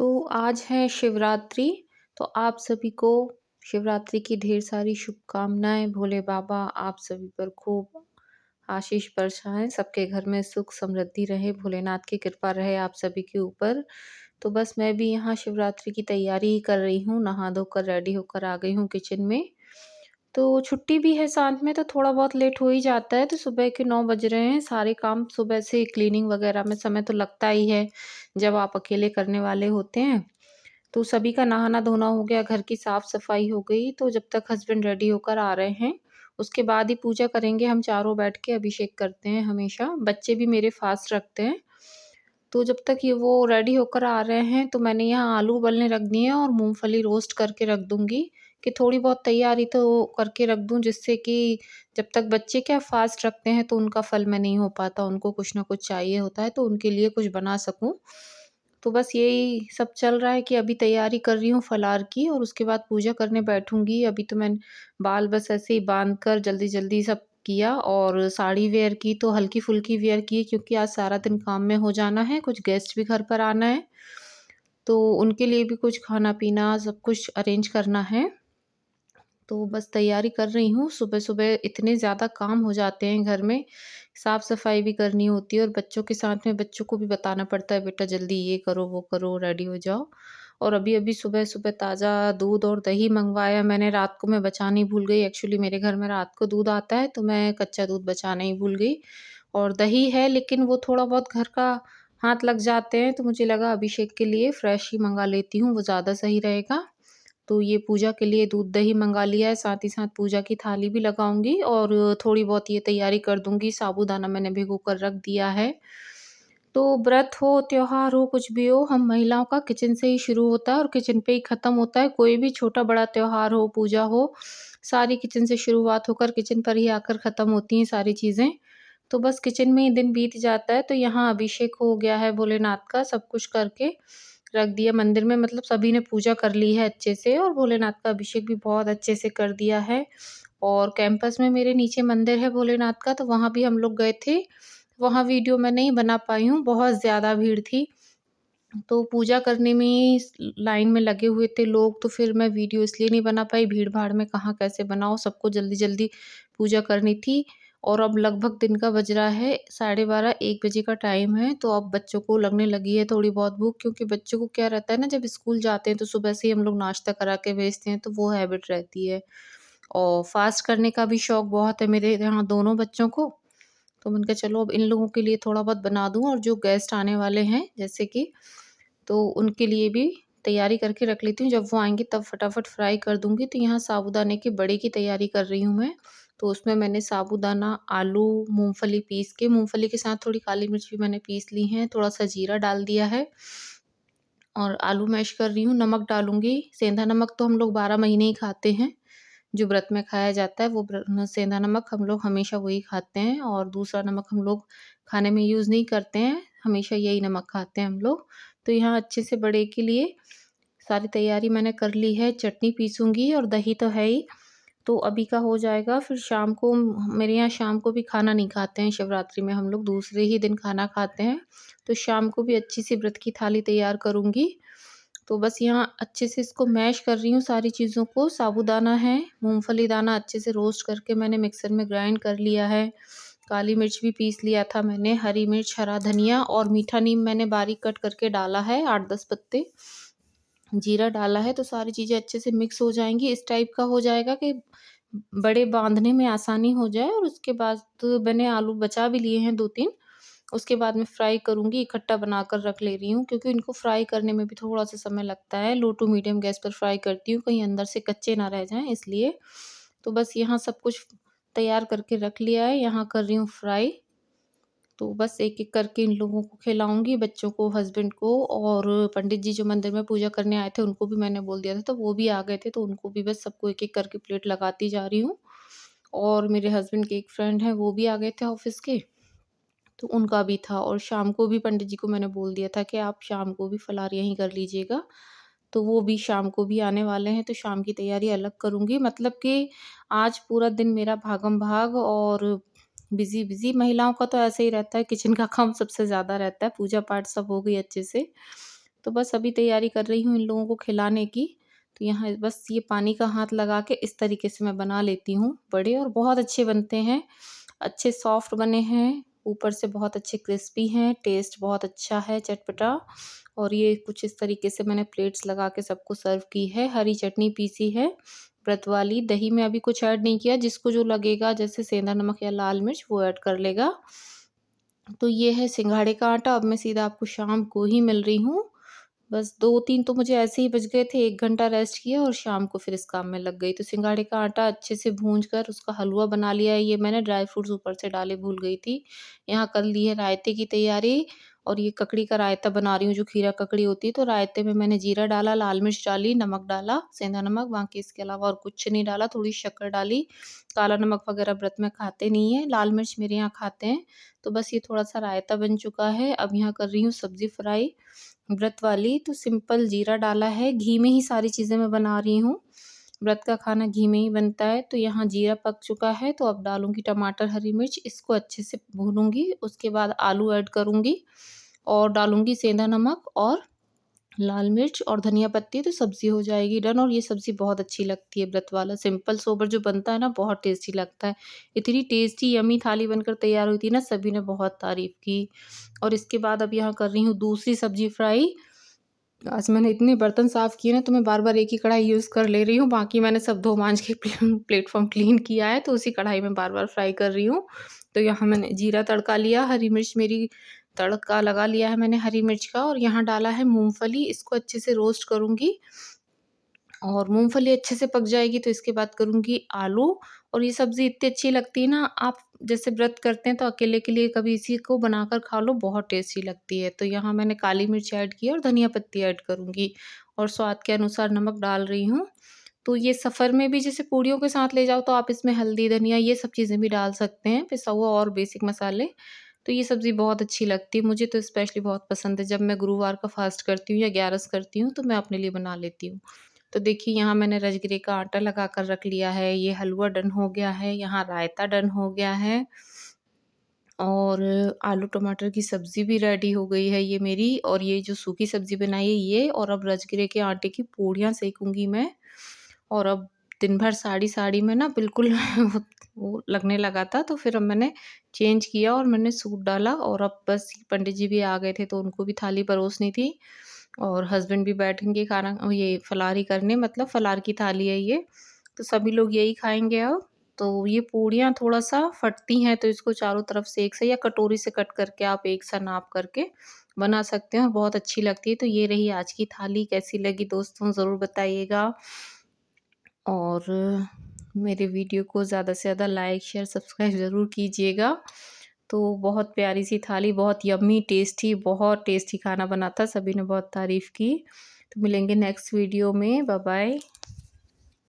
तो आज है शिवरात्रि। तो आप सभी को शिवरात्रि की ढेर सारी शुभकामनाएँ। भोले बाबा आप सभी पर खूब आशीष बरसाएँ, सबके घर में सुख समृद्धि रहे, भोलेनाथ की कृपा रहे आप सभी के ऊपर। तो बस मैं भी यहाँ शिवरात्रि की तैयारी ही कर रही हूँ, नहा धोकर रेडी होकर आ गई हूँ किचन में। तो छुट्टी भी है साथ में, तो थोड़ा बहुत लेट हो ही जाता है। तो सुबह के 9 बज रहे हैं, सारे काम सुबह से क्लीनिंग वगैरह में समय तो लगता ही है, जब आप अकेले करने वाले होते हैं। तो सभी का नहाना-धोना हो गया, घर की साफ-सफाई हो गई, तो जब तक हस्बैंड रेडी होकर आ रहे हैं, उसके बाद ही पूजा करेंगे। हम चारों बैठ के अभिषेक करते हैं हमेशा, बच्चे भी मेरे फ़ास्ट रखते हैं। तो जब तक ये वो रेडी होकर आ रहे हैं, तो मैंने यहाँ आलू उबलने रख दिए हैं और मूँगफली रोस्ट करके रख दूँगी, कि थोड़ी बहुत तैयारी तो करके रख दूँ, जिससे कि जब तक बच्चे क्या फ़ास्ट रखते हैं, तो उनका फल में नहीं हो पाता, उनको कुछ न कुछ चाहिए होता है, तो उनके लिए कुछ बना सकूँ। तो बस यही सब चल रहा है कि अभी तैयारी कर रही हूँ फलाहार की और उसके बाद पूजा करने बैठूँगी। अभी तो मैं बाल बस ऐसे ही बाँध कर जल्दी-जल्दी सब किया और साड़ी वेयर की तो हल्की-फुल्की वेयर की, क्योंकि आज सारा दिन काम में हो जाना है, कुछ गेस्ट भी घर पर आना है, तो उनके लिए भी कुछ खाना-पीना सब कुछ अरेंज करना है। तो बस तैयारी कर रही हूँ। सुबह-सुबह इतने ज़्यादा काम हो जाते हैं घर में, साफ-सफाई भी करनी होती है और बच्चों के साथ में बच्चों को भी बताना पड़ता है, बेटा जल्दी ये करो, वो करो, रेडी हो जाओ। और अभी-अभी सुबह-सुबह ताज़ा दूध और दही मँगवाया मैंने, रात को मैं बचाना ही भूल गई। एक्चुअली मेरे घर में रात को दूध आता है, तो मैं कच्चा दूध बचाना ही भूल गई। और दही है, लेकिन वो थोड़ा बहुत घर का हाथ लग जाते हैं, तो मुझे लगा अभिषेक के लिए फ्रेश ही मँगा लेती हूँ, वो ज़्यादा सही रहेगा। तो ये पूजा के लिए दूध दही मँगा लिया है, साथ ही साथ पूजा की थाली भी लगाऊँगी और थोड़ी बहुत ये तैयारी कर दूँगी, साबूदाना मैंने भिगो कर रख दिया है। तो व्रत हो, त्योहार हो, कुछ भी हो, हम महिलाओं का किचन से ही शुरू होता है और किचन पे ही ख़त्म होता है। कोई भी छोटा-बड़ा त्योहार हो, पूजा हो, सारी किचन से शुरुआत होकर किचन पर ही आकर ख़त्म होती हैं सारी चीज़ें। तो बस किचन में ही दिन बीत जाता है, तो यहाँ अभिषेक हो गया है भोलेनाथ का, सब कुछ करके रख दिया मंदिर में, मतलब सभी ने पूजा कर ली है अच्छे से और भोलेनाथ का अभिषेक भी बहुत अच्छे से कर दिया है। और कैंपस में मेरे नीचे मंदिर है भोलेनाथ का, तो वहाँ भी हम लोग गए थे। वहाँ वीडियो मैं नहीं बना पाई हूँ, बहुत ज़्यादा भीड़ थी। तो पूजा करने में ही लाइन में लगे हुए थे लोग, तो फिर मैं वीडियो इसलिए नहीं बना पाई, भीड़-भाड़ में कहाँ कैसे बनाऊँ, सबको जल्दी-जल्दी पूजा करनी थी। और अब लगभग दिन का बज रहा है 12:30 1 बजे का टाइम है, तो अब बच्चों को लगने लगी है थोड़ी बहुत भूख, क्योंकि बच्चों को क्या रहता है ना, जब स्कूल जाते हैं तो सुबह से ही हम लोग नाश्ता करा के भेजते हैं, तो वो हैबिट रहती है। और फ़ास्ट करने का भी शौक बहुत है मेरे यहाँ दोनों बच्चों को, तो मैंने कहा चलो अब इन लोगों के लिए थोड़ा बहुत बना दूँ और जो गेस्ट आने वाले हैं जैसे कि, तो उनके लिए भी तैयारी करके रख लेती हूँ, जब वो आएँगे तब फटाफट फ्राई कर दूँगी। तो यहाँ साबूदाने के बड़े की तैयारी कर रही हूँ मैं। तो उसमें मैंने साबूदाना, आलू, मूँगफली पीस के, मूँगफली के साथ थोड़ी काली मिर्च भी मैंने पीस ली है, थोड़ा-सा जीरा डाल दिया है और आलू मैश कर रही हूँ, नमक डालूँगी। सेंधा नमक तो हम लोग 12 महीने ही खाते हैं, जो व्रत में खाया जाता है वो सेंधा नमक हम लोग हमेशा वही खाते हैं और दूसरा नमक हम लोग खाने में यूज़ नहीं करते हैं, हमेशा यही नमक खाते हैं हम लोग। तो यहाँ अच्छे से बड़े के लिए सारी तैयारी मैंने कर ली है, चटनी पीसूँगी और दही तो है ही, तो अभी का हो जाएगा। फिर शाम को मेरे यहाँ शाम को भी खाना नहीं खाते हैं शिवरात्रि में, हम लोग दूसरे ही दिन खाना खाते हैं। तो शाम को भी अच्छी सी व्रत की थाली तैयार करूँगी। तो बस यहाँ अच्छे से इसको मैश कर रही हूँ सारी चीज़ों को, साबूदाना है, मूँगफली दाना अच्छे से रोस्ट करके मैंने मिक्सर में ग्राइंड कर लिया है, काली मिर्च भी पीस लिया था मैंने, हरी मिर्च, हरा धनिया और मीठा नीम मैंने बारीक कट करके डाला है 8-10 पत्ते, जीरा डाला है, तो सारी चीज़ें अच्छे से मिक्स हो जाएँगी। इस टाइप का हो जाएगा कि बड़े बाँधने में आसानी हो जाए और उसके बाद तो मैंने आलू बचा भी लिए हैं 2-3, उसके बाद मैं फ्राई करूँगी, इकट्ठा बनाकर रख ले रही हूँ, क्योंकि इनको फ्राई करने में भी थोड़ा-सा समय लगता है। लो टू मीडियम गैस पर फ्राई करती हूँ, कहीं अंदर से कच्चे ना रह जाएँ इसलिए। तो बस यहाँ सब कुछ तैयार करके रख लिया है, यहाँ कर रही हूँ फ्राई। तो बस एक-एक करके इन लोगों को खिलाऊँगी, बच्चों को, हस्बैंड को और पंडित जी जो मंदिर में पूजा करने आए थे, उनको भी मैंने बोल दिया था, तो वो भी आ गए थे, तो उनको भी बस सबको एक-एक करके प्लेट लगाती जा रही हूँ। और मेरे हस्बैंड के एक फ्रेंड हैं, वो भी आ गए थे ऑफ़िस के, तो उनका भी था और शाम को भी पंडित जी को मैंने बोल दिया था कि आप शाम को भी फलाहार यहीं कर लीजिएगा। तो वो भी शाम को भी आने वाले हैं, तो शाम की तैयारी अलग करूँगी। मतलब कि आज पूरा दिन मेरा भागम-भाग और बिज़ी-बिज़ी, महिलाओं का तो ऐसे ही रहता है, किचन का काम सबसे ज़्यादा रहता है, पूजा-पाठ सब हो गई अच्छे से। तो बस अभी तैयारी कर रही हूँ इन लोगों को खिलाने की। तो यहाँ बस ये पानी का हाथ लगा के इस तरीके से मैं बना लेती हूँ बड़े, और बहुत अच्छे बनते हैं। अच्छे सॉफ्ट बने हैं, ऊपर से बहुत अच्छे क्रिस्पी हैं, टेस्ट बहुत अच्छा है, चटपटा। और ये कुछ इस तरीके से मैंने प्लेट्स लगा के सबको सर्व की है। हरी चटनी पीसी है व्रत वाली, दही में अभी कुछ ऐड नहीं किया, जिसको जो लगेगा जैसे सेंधा नमक या लाल मिर्च वो ऐड कर लेगा। तो ये है सिंघाड़े का आटा। अब मैं सीधा आपको शाम को ही मिल रही हूँ। बस 2-3 तो मुझे ऐसे ही बच गए थे, 1 घंटा रेस्ट किया और शाम को फिर इस काम में लग गई। तो सिंघाड़े का आटा अच्छे से भून कर उसका हलवा बना लिया है। ये मैंने ड्राई फ्रूट्स ऊपर से डाले भूल गई थी। यहाँ कर ली है रायते की तैयारी, और ये ककड़ी का रायता बना रही हूँ, जो खीरा ककड़ी होती है। तो रायते में मैंने जीरा डाला, लाल मिर्च डाली, नमक डाला, सेंधा नमक, बाकी इसके अलावा और कुछ नहीं डाला। थोड़ी शक्कर डाली, काला नमक वगैरह व्रत में खाते नहीं है, लाल मिर्च मेरे यहाँ खाते हैं। तो बस ये थोड़ा-सा रायता बन चुका है। अब यहाँ कर रही हूँ सब्ज़ी फ्राई व्रत वाली। तो सिंपल जीरा डाला है, घी में ही सारी चीज़ें मैं बना रही हूँ। व्रत का खाना घी में ही बनता है। तो यहाँ जीरा पक चुका है, तो अब डालूँगी टमाटर, हरी मिर्च, इसको अच्छे से भूनूँगी। उसके बाद आलू ऐड करूँगी और डालूँगी सेंधा नमक और लाल मिर्च और धनिया पत्ती, तो सब्ज़ी हो जाएगी डन। और ये सब्ज़ी बहुत अच्छी लगती है व्रत वाला सिंपल सोबर जो बनता है ना, बहुत टेस्टी लगता है। इतनी टेस्टी यम्मी थाली बनकर तैयार हुई थी ना, सभी ने बहुत तारीफ़ की। और इसके बाद अब यहाँ कर रही हूँ दूसरी सब्ज़ी फ्राई। आज मैंने इतने बर्तन साफ़ किए ना, तो मैं बार-बार एक ही कढ़ाई यूज़ कर ले रही हूँ, बाकी मैंने सब धो-माँज के प्लेटफ़ॉर्म क्लीन किया है, तो उसी कढ़ाई में बार-बार फ्राई कर रही हूँ। तो यहाँ मैंने जीरा तड़का लिया, हरी मिर्च मेरी तड़का लगा लिया है मैंने हरी मिर्च का, और यहाँ डाला है मूँगफली, इसको अच्छे से रोस्ट करूँगी। और मूँगफली अच्छे से पक जाएगी तो इसके बाद करूँगी आलू। और ये सब्ज़ी इतनी अच्छी लगती है ना, आप जैसे व्रत करते हैं तो अकेले के लिए कभी इसी को बनाकर खा लो, बहुत टेस्टी लगती है। तो यहाँ मैंने काली मिर्च ऐड की और धनिया पत्ती ऐड करूँगी, और स्वाद के अनुसार नमक डाल रही हूँ। तो ये सफ़र में भी जैसे पूड़ियों के साथ ले जाओ तो आप इसमें हल्दी, धनिया ये सब चीज़ें भी डाल सकते हैं, पिसा हुआ और बेसिक मसाले। तो ये सब्ज़ी बहुत अच्छी लगती है, मुझे तो स्पेशली बहुत पसंद है। जब मैं गुरुवार का फ़ास्ट करती हूँ या ग्यारस करती हूँ तो मैं अपने लिए बना लेती हूँ। तो देखिए यहाँ मैंने राजगिरे का आटा लगा कर रख लिया है, ये हलवा डन हो गया है, यहाँ रायता डन हो गया है, और आलू टमाटर की सब्ज़ी भी रेडी हो गई है ये मेरी, और ये जो सूखी सब्ज़ी बनाई है ये, और अब राजगिरे के आटे की पूड़ियाँ सेकूँगी मैं। और अब दिन भर साड़ी-साड़ी में ना बिल्कुल वो लगने लगा था, तो फिर अब मैंने चेंज किया और मैंने सूट डाला, और अब बस पंडित जी भी आ गए थे तो उनको भी थाली परोसनी थी, और हस्बैंड भी बैठेंगे खाना ये फलारी करने, मतलब फलार की थाली है ये, तो सभी लोग यही खाएँगे अब। तो ये पूड़ियाँ थोड़ा-सा फटती हैं, तो इसको चारों तरफ से एक से, या कटोरी से कट करके आप एक सा नाप करके बना सकते हो, बहुत अच्छी लगती है। तो ये रही आज की थाली, कैसी लगी दोस्तों ज़रूर बताइएगा। और मेरे वीडियो को ज़्यादा से ज़्यादा लाइक, शेयर, सब्सक्राइब ज़रूर कीजिएगा। तो बहुत प्यारी-सी थाली, बहुत यम्मी, टेस्टी, बहुत टेस्टी खाना बना था, सभी ने बहुत तारीफ़ की। तो मिलेंगे नेक्स्ट वीडियो में, बाय बाय।